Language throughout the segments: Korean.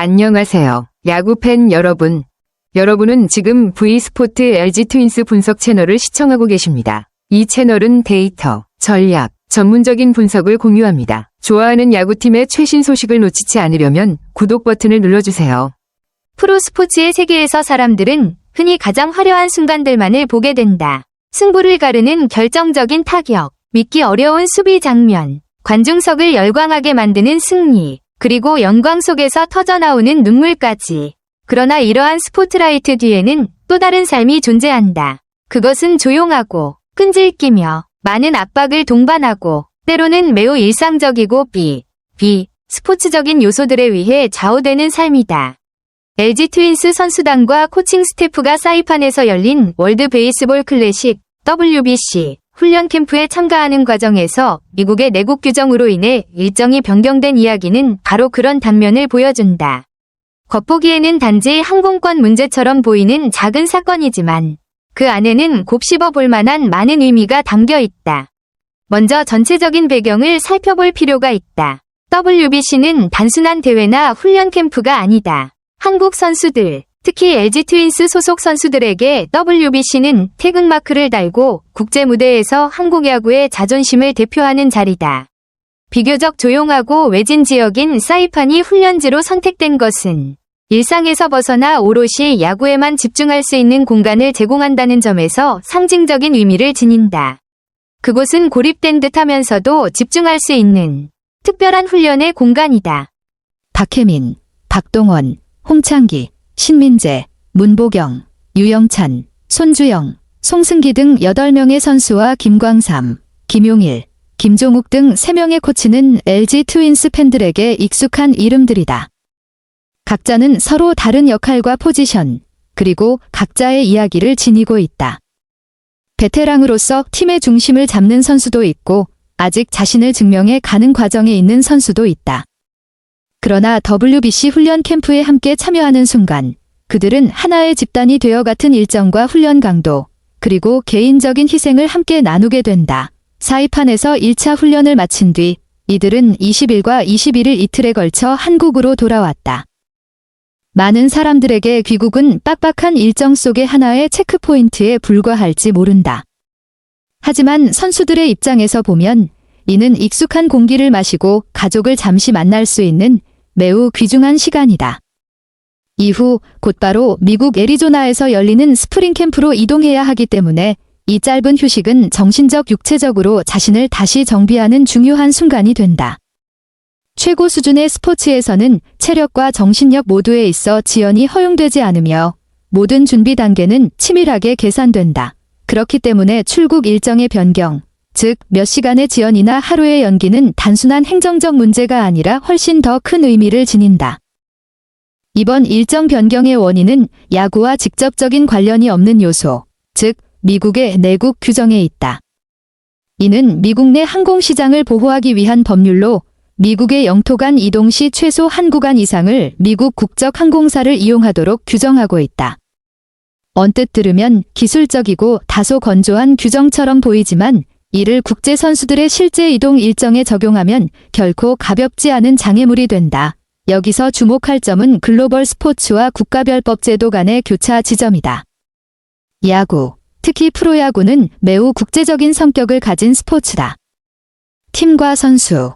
안녕하세요. 야구팬 여러분. 여러분은 지금 V스포트 LG 트윈스 분석 채널을 시청하고 계십니다. 이 채널은 데이터, 전략, 전문적인 분석을 공유합니다. 좋아하는 야구팀의 최신 소식을 놓치지 않으려면 구독 버튼을 눌러주세요. 프로스포츠의 세계에서 사람들은 흔히 가장 화려한 순간들만을 보게 된다. 승부를 가르는 결정적인 타격, 믿기 어려운 수비 장면, 관중석을 열광하게 만드는 승리, 그리고 영광 속에서 터져나오는 눈물까지. 그러나 이러한 스포트라이트 뒤에는 또 다른 삶이 존재한다. 그것은 조용하고 끈질기며 많은 압박을 동반하고 때로는 매우 일상적이고 스포츠적인 요소들에 의해 좌우되는 삶이다. LG 트윈스 선수단과 코칭 스태프가 사이판에서 열린 월드 베이스볼 클래식 WBC 훈련 캠프에 참가하는 과정에서 미국의 내국 규정으로 인해 일정이 변경된 이야기는 바로 그런 단면을 보여준다. 겉보기에는 단지 항공권 문제처럼 보이는 작은 사건이지만 그 안에는 곱씹어 볼 만한 많은 의미가 담겨 있다. 먼저 전체적인 배경을 살펴볼 필요가 있다. WBC는 단순한 대회나 훈련 캠프가 아니다. 한국 선수들, 특히 LG 트윈스 소속 선수들에게 WBC는 태극마크를 달고 국제 무대에서 한국 야구의 자존심을 대표하는 자리다. 비교적 조용하고 외진 지역인 사이판이 훈련지로 선택된 것은 일상에서 벗어나 오롯이 야구에만 집중할 수 있는 공간을 제공한다는 점에서 상징적인 의미를 지닌다. 그곳은 고립된 듯하면서도 집중할 수 있는 특별한 훈련의 공간이다. 박혜민, 박동원, 홍창기, 신민재, 문보경, 유영찬, 손주영, 송승기 등 8명의 선수와 김광삼, 김용일, 김종욱 등 3명의 코치는 LG 트윈스 팬들에게 익숙한 이름들이다. 각자는 서로 다른 역할과 포지션, 그리고 각자의 이야기를 지니고 있다. 베테랑으로서 팀의 중심을 잡는 선수도 있고 아직 자신을 증명해 가는 과정에 있는 선수도 있다. 그러나 WBC 훈련 캠프에 함께 참여하는 순간 그들은 하나의 집단이 되어 같은 일정과 훈련 강도, 그리고 개인적인 희생을 함께 나누게 된다. 사이판에서 1차 훈련을 마친 뒤 이들은 20일과 21일 이틀에 걸쳐 한국으로 돌아왔다. 많은 사람들에게 귀국은 빡빡한 일정 속의 하나의 체크포인트에 불과할지 모른다. 하지만 선수들의 입장에서 보면 이는 익숙한 공기를 마시고 가족을 잠시 만날 수 있는 매우 귀중한 시간이다. 이후 곧바로 미국 애리조나에서 열리는 스프링 캠프로 이동해야 하기 때문에 이 짧은 휴식은 정신적, 육체적으로 자신을 다시 정비하는 중요한 순간이 된다. 최고 수준의 스포츠에서는 체력과 정신력 모두에 있어 지연이 허용되지 않으며 모든 준비 단계는 치밀하게 계산된다. 그렇기 때문에 출국 일정의 변경, 즉 몇 시간의 지연이나 하루의 연기는 단순한 행정적 문제가 아니라 훨씬 더 큰 의미를 지닌다. 이번 일정 변경의 원인은 야구와 직접적인 관련이 없는 요소, 즉 미국의 내국 규정에 있다. 이는 미국 내 항공시장을 보호하기 위한 법률로 미국의 영토 간 이동 시 최소 한 구간 이상을 미국 국적 항공사를 이용하도록 규정하고 있다. 언뜻 들으면 기술적이고 다소 건조한 규정처럼 보이지만 이를 국제 선수들의 실제 이동 일정에 적용하면 결코 가볍지 않은 장애물이 된다. 여기서 주목할 점은 글로벌 스포츠와 국가별법 제도 간의 교차 지점이다. 야구, 특히 프로야구는 매우 국제적인 성격을 가진 스포츠다. 팀과 선수,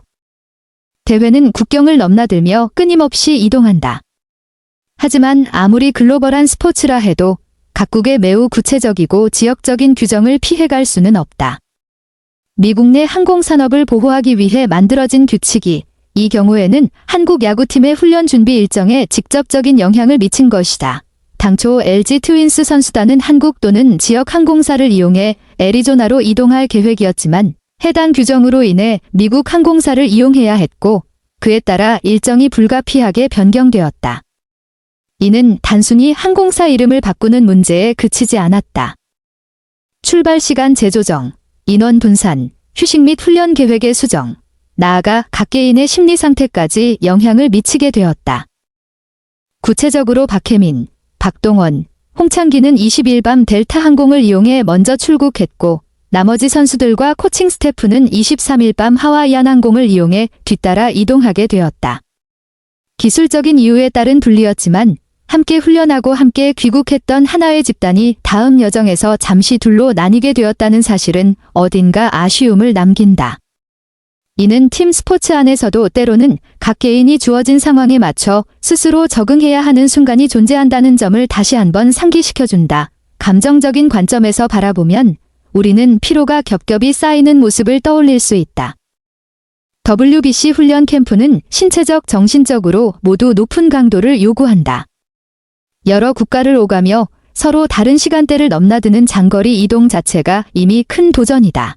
대회는 국경을 넘나들며 끊임없이 이동한다. 하지만 아무리 글로벌한 스포츠라 해도 각국의 매우 구체적이고 지역적인 규정을 피해갈 수는 없다. 미국 내 항공산업을 보호하기 위해 만들어진 규칙이 이 경우에는 한국 야구팀의 훈련 준비 일정에 직접적인 영향을 미친 것이다. 당초 LG 트윈스 선수단은 한국 또는 지역 항공사를 이용해 애리조나로 이동할 계획이었지만 해당 규정으로 인해 미국 항공사를 이용해야 했고 그에 따라 일정이 불가피하게 변경되었다. 이는 단순히 항공사 이름을 바꾸는 문제에 그치지 않았다. 출발 시간 재조정, 인원 분산, 휴식 및 훈련 계획의 수정, 나아가 각 개인의 심리 상태까지 영향을 미치게 되었다. 구체적으로 박혜민, 박동원, 홍창기는 20일 밤 델타 항공을 이용해 먼저 출국했고 나머지 선수들과 코칭 스태프는 23일 밤 하와이안 항공을 이용해 뒤따라 이동하게 되었다. 기술적인 이유에 따른 분리였지만 함께 훈련하고 함께 귀국했던 하나의 집단이 다음 여정에서 잠시 둘로 나뉘게 되었다는 사실은 어딘가 아쉬움을 남긴다. 이는 팀 스포츠 안에서도 때로는 각 개인이 주어진 상황에 맞춰 스스로 적응해야 하는 순간이 존재한다는 점을 다시 한번 상기시켜준다. 감정적인 관점에서 바라보면 우리는 피로가 겹겹이 쌓이는 모습을 떠올릴 수 있다. WBC 훈련 캠프는 신체적, 정신적으로 모두 높은 강도를 요구한다. 여러 국가를 오가며 서로 다른 시간대를 넘나드는 장거리 이동 자체가 이미 큰 도전이다.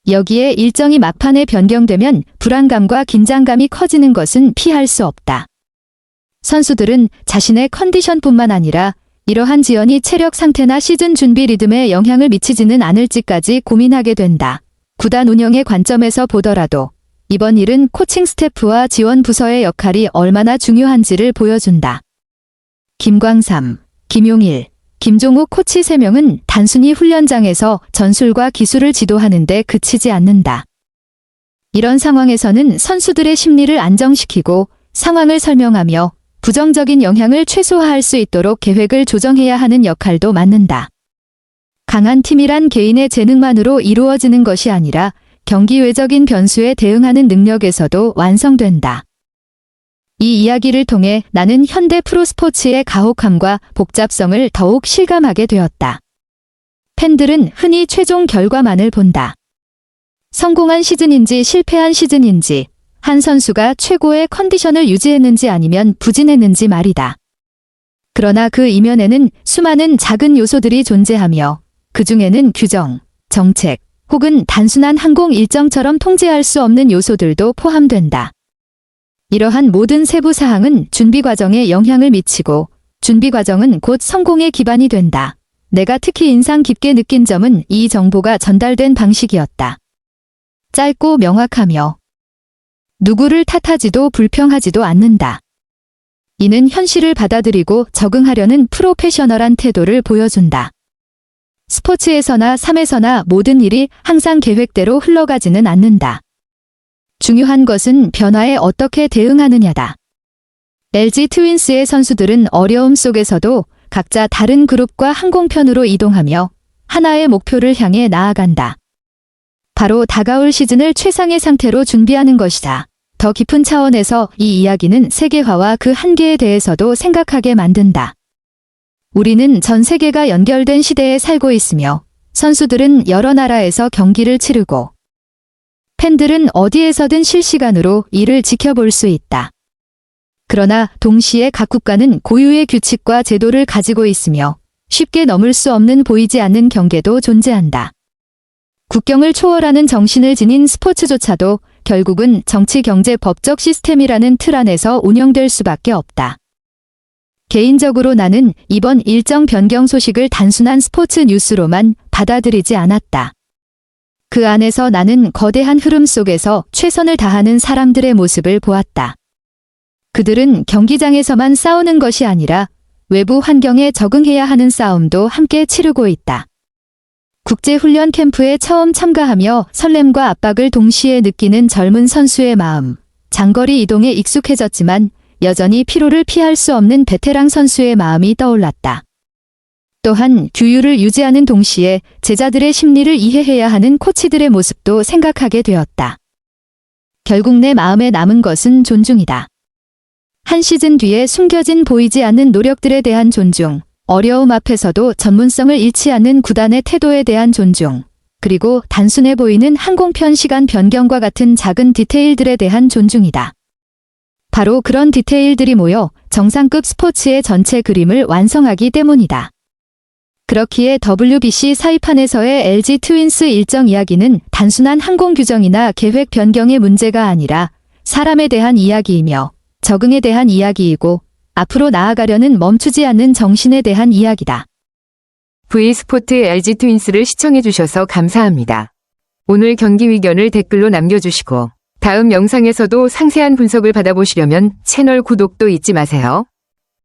여기에 일정이 막판에 변경되면 불안감과 긴장감이 커지는 것은 피할 수 없다. 선수들은 자신의 컨디션뿐만 아니라 이러한 지연이 체력 상태나 시즌 준비 리듬에 영향을 미치지는 않을지까지 고민하게 된다. 구단 운영의 관점에서 보더라도 이번 일은 코칭 스태프와 지원 부서의 역할이 얼마나 중요한지를 보여준다. 김광삼, 김용일, 김종욱 코치 3명은 단순히 훈련장에서 전술과 기술을 지도하는 데 그치지 않는다. 이런 상황에서는 선수들의 심리를 안정시키고 상황을 설명하며 부정적인 영향을 최소화할 수 있도록 계획을 조정해야 하는 역할도 맡는다. 강한 팀이란 개인의 재능만으로 이루어지는 것이 아니라 경기 외적인 변수에 대응하는 능력에서도 완성된다. 이 이야기를 통해 나는 현대 프로스포츠의 가혹함과 복잡성을 더욱 실감하게 되었다. 팬들은 흔히 최종 결과만을 본다. 성공한 시즌인지 실패한 시즌인지, 한 선수가 최고의 컨디션을 유지했는지 아니면 부진했는지 말이다. 그러나 그 이면에는 수많은 작은 요소들이 존재하며 그 중에는 규정, 정책, 혹은 단순한 항공 일정처럼 통제할 수 없는 요소들도 포함된다. 이러한 모든 세부 사항은 준비 과정에 영향을 미치고 준비 과정은 곧 성공의 기반이 된다. 내가 특히 인상 깊게 느낀 점은 이 정보가 전달된 방식이었다. 짧고 명확하며 누구를 탓하지도 불평하지도 않는다. 이는 현실을 받아들이고 적응하려는 프로페셔널한 태도를 보여준다. 스포츠에서나 삶에서나 모든 일이 항상 계획대로 흘러가지는 않는다. 중요한 것은 변화에 어떻게 대응하느냐다. LG 트윈스의 선수들은 어려움 속에서도 각자 다른 그룹과 항공편으로 이동하며 하나의 목표를 향해 나아간다. 바로 다가올 시즌을 최상의 상태로 준비하는 것이다. 더 깊은 차원에서 이 이야기는 세계화와 그 한계에 대해서도 생각하게 만든다. 우리는 전 세계가 연결된 시대에 살고 있으며 선수들은 여러 나라에서 경기를 치르고 팬들은 어디에서든 실시간으로 이를 지켜볼 수 있다. 그러나 동시에 각 국가는 고유의 규칙과 제도를 가지고 있으며 쉽게 넘을 수 없는 보이지 않는 경계도 존재한다. 국경을 초월하는 정신을 지닌 스포츠조차도 결국은 정치, 경제, 법적 시스템이라는 틀 안에서 운영될 수밖에 없다. 개인적으로 나는 이번 일정 변경 소식을 단순한 스포츠 뉴스로만 받아들이지 않았다. 그 안에서 나는 거대한 흐름 속에서 최선을 다하는 사람들의 모습을 보았다. 그들은 경기장에서만 싸우는 것이 아니라 외부 환경에 적응해야 하는 싸움도 함께 치르고 있다. 국제훈련 캠프에 처음 참가하며 설렘과 압박을 동시에 느끼는 젊은 선수의 마음, 장거리 이동에 익숙해졌지만 여전히 피로를 피할 수 없는 베테랑 선수의 마음이 떠올랐다. 또한 규율을 유지하는 동시에 제자들의 심리를 이해해야 하는 코치들의 모습도 생각하게 되었다. 결국 내 마음에 남은 것은 존중이다. 한 시즌 뒤에 숨겨진 보이지 않는 노력들에 대한 존중, 어려움 앞에서도 전문성을 잃지 않는 구단의 태도에 대한 존중, 그리고 단순해 보이는 항공편 시간 변경과 같은 작은 디테일들에 대한 존중이다. 바로 그런 디테일들이 모여 정상급 스포츠의 전체 그림을 완성하기 때문이다. 그렇기에 WBC 사이판에서의 LG 트윈스 일정 이야기는 단순한 항공 규정이나 계획 변경의 문제가 아니라 사람에 대한 이야기이며 적응에 대한 이야기이고 앞으로 나아가려는 멈추지 않는 정신에 대한 이야기다. V스포트 LG 트윈스를 시청해주셔서 감사합니다. 오늘 경기 의견을 댓글로 남겨주시고 다음 영상에서도 상세한 분석을 받아보시려면 채널 구독도 잊지 마세요.